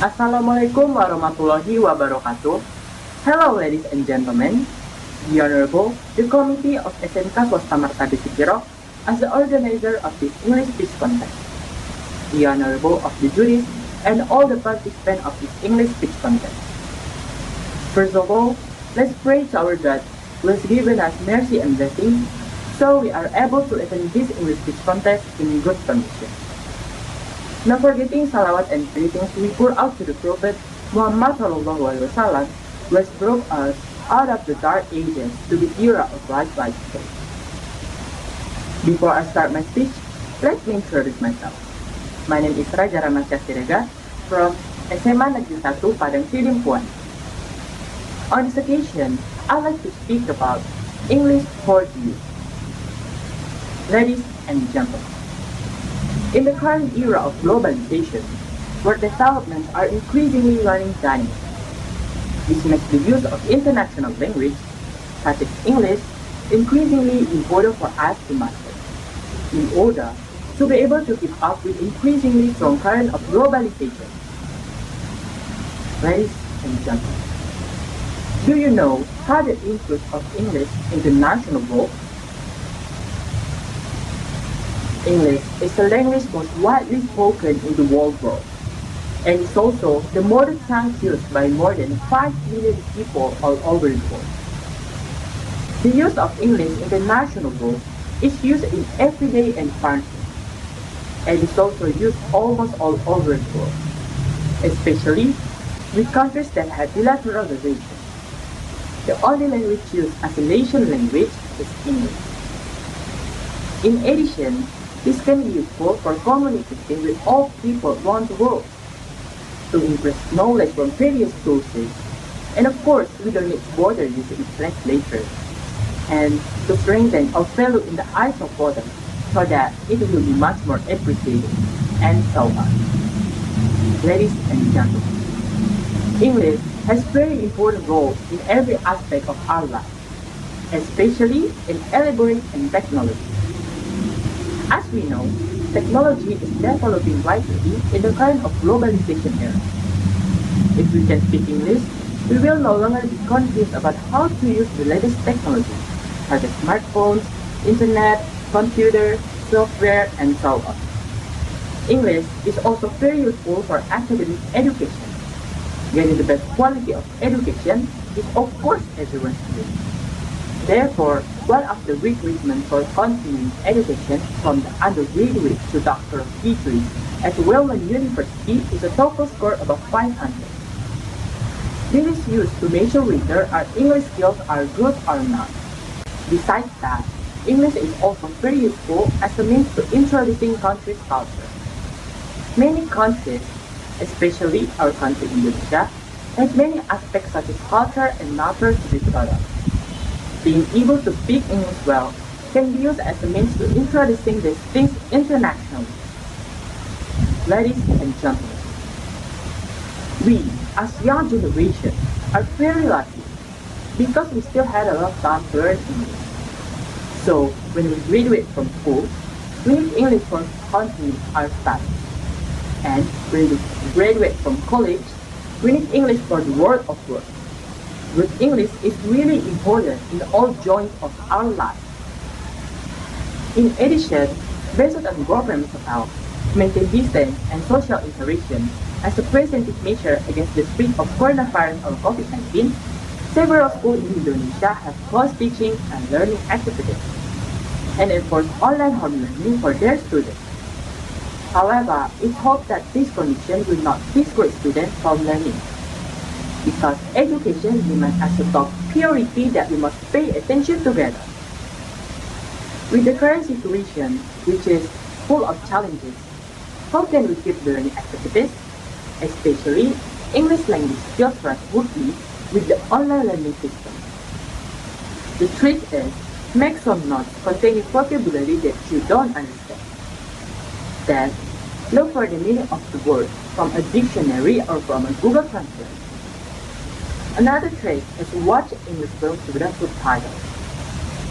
Assalamualaikum warahmatullahi wabarakatuh. Hello ladies and gentlemen. The Honorable, the Committee of SMK Swasta Martaba Siregar as the organizer of this English speech contest. The Honorable of the juries and all the participants of this English speech contest. First of all, let's pray to our God who has given us mercy and blessing so we are able to attend this English speech contest in good condition. Not forgetting salawat and greetings we pour out to the Prophet Muhammad SAW, who has brought us out of the dark ages to the era of light today. Before I start my speech, let me introduce myself. My name is Rachmadsyah Siregar from SMA Negeri 1 Padang Sidin Puan. On this occasion, I'd like to speak about English for you. Ladies and gentlemen, in the current era of globalization, where developments are increasingly running dynamic, this makes the use of international language, such as English, increasingly important for us to master, in order to be able to keep up with increasingly strong current of globalization. Ladies and gentlemen, do you know how the influence of English in the national world? English is the language most widely spoken in the world, and it's also the modern tongue used by more than 5 million people all over the world. The use of English in the national world is used in everyday environment, and is also used almost all over the world, especially with countries that have bilateral relations. The only language used as a nation language is English. In addition, this can be useful for communicating with all people around the world, to increase knowledge from various sources, and of course, we don't need to bother using a translator, and to strengthen our value in the eyes of others, so that it will be much more appreciated, and so on. Ladies and gentlemen, English has very important role in every aspect of our life, especially in elaborating and technology. As we know, technology is developing rapidly in the current of globalization era. If we can speak English, we will no longer be confused about how to use the latest technology, such as smartphones, internet, computer, software, and so on. English is also very useful for academic education. Getting the best quality of education is of course everyone's dream. Therefore, one of the requirements for continuing education from the undergraduate to doctoral degrees at a well-known university is a TOEFL score above 500. This is used to measure whether our English skills are good or not. Besides that, English is also very useful as a means to introducing country's culture. Many countries, especially our country Indonesia, have many aspects such as culture and matters to be taught. Being able to speak English well can be used as a means to introducing these things internationally. Ladies and gentlemen, we, as young generation, are very lucky because we still had a lot of time to learn English. So, when we graduate from school, we need English for continuing our studies. And when we graduate from college, we need English for the world of work. Good English is really important in all joints of our life. In addition, based on government's health, to maintain distance and social interaction as a preventive measure against the spread of coronavirus or COVID-19, several schools in Indonesia have closed teaching and learning activities, and enforce online home learning for their students. However, it's hoped that this condition will not discourage students from learning, because education remains as a top priority that we must pay attention together. With the current situation, which is full of challenges, how can we keep the learning activities, especially English language skills run smoothly with the online learning system? The trick is, make some notes containing vocabulary that you don't understand. Then, look for the meaning of the word from a dictionary or from a Google Translate. Another trick is to watch English films with subtitles.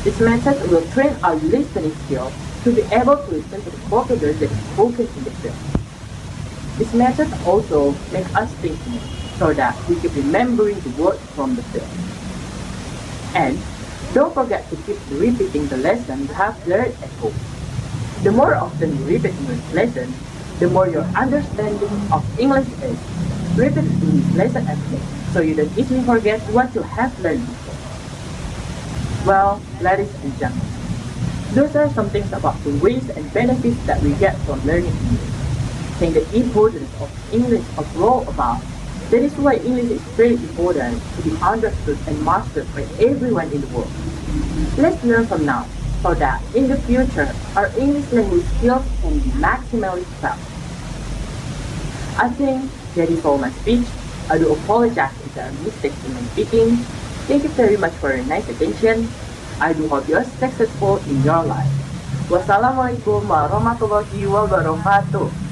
This method will train our listening skills to be able to listen to the vocabulary that is spoken in the film. This method also makes us think more, so that we keep remembering the words from the film. And don't forget to keep repeating the lesson you have learned at home. The more often you repeat English lesson, the more your understanding of English is. Repeat English lesson at home, so you don't easily forget what you have learned before. Well, ladies and gentlemen, those are some things about the ways and benefits that we get from learning English. And the importance of English overall about. That is why English is very important to be understood and mastered by everyone in the world. Let's learn from now, so that in the future, our English language skills can be maximally developed. I think that is all my speech. I do apologize if there are mistakes in my speaking. Thank you very much for your nice attention. I do hope you are successful in your life. Wassalamualaikum warahmatullahi wabarakatuh.